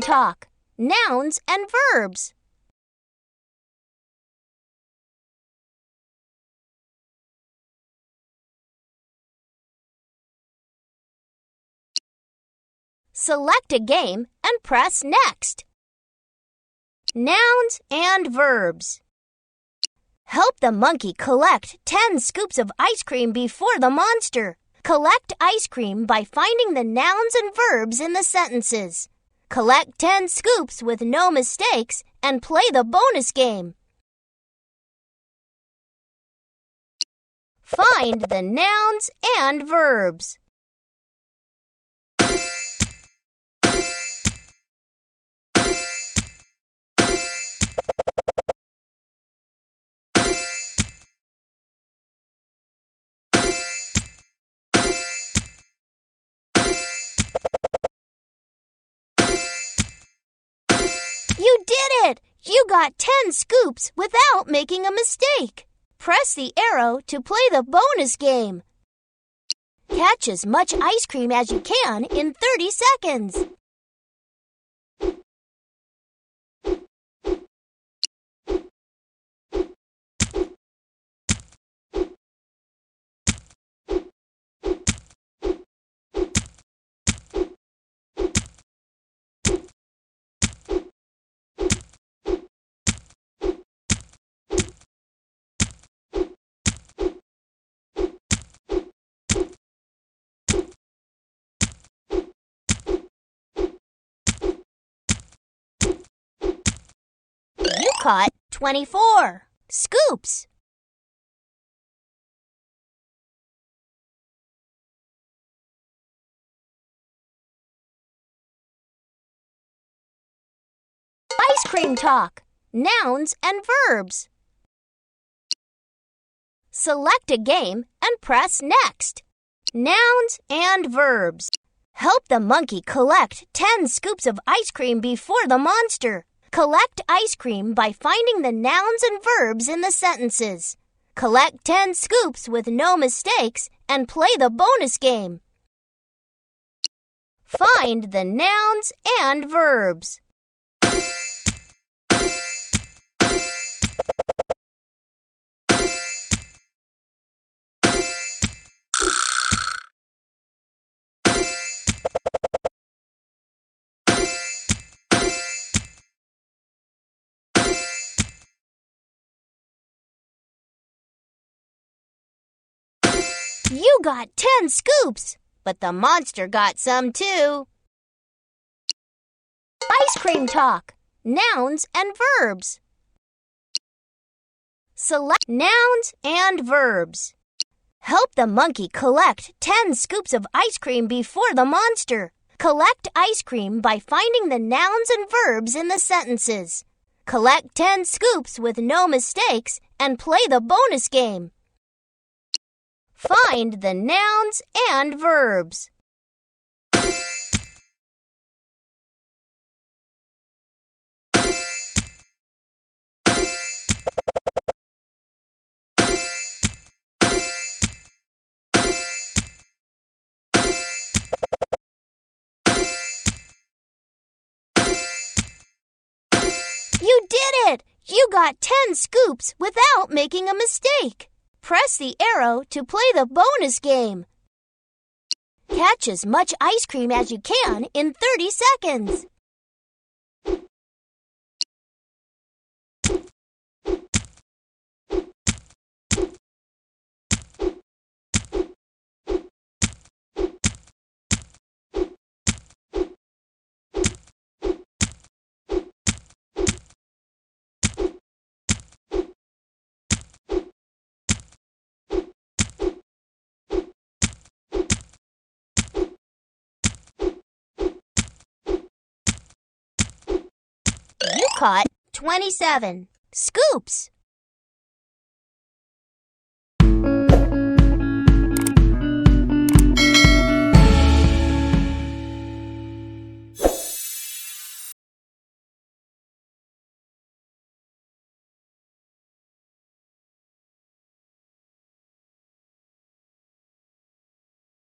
cream talk. Nouns and verbs. Select a game and press Next. Nouns and verbs. Help the monkey collect 10 scoops of ice cream before the monster. Collect ice cream by finding the nouns and verbs in the sentences. Collect 10 scoops with no mistakes and play the bonus game. Find the nouns and verbs. You did it! You got 10 scoops without making a mistake. Press the arrow to play the bonus game. Catch as much ice cream as you can in 30 seconds. You caught 24 scoops. Ice cream talk. Nouns and verbs. Select a game and press Next. Nouns and verbs. Help the monkey collect 10 scoops of ice cream before the monster. Collect ice cream by finding the nouns and verbs in the sentences. Collect 10 scoops with no mistakes and play the bonus game. Find the nouns and verbs. You got 10 scoops, but the monster got some too. Ice cream talk. Nouns and verbs. Select nouns and verbs. Help the monkey collect 10 scoops of ice cream before the monster. Collect ice cream by finding the nouns and verbs in the sentences. Collect 10 scoops with no mistakes and play the bonus game. Find the nouns and verbs. You did it! You got 10 scoops without making a mistake. Press the arrow to play the bonus game. Catch as much ice cream as you can in 30 seconds. You caught 27 scoops.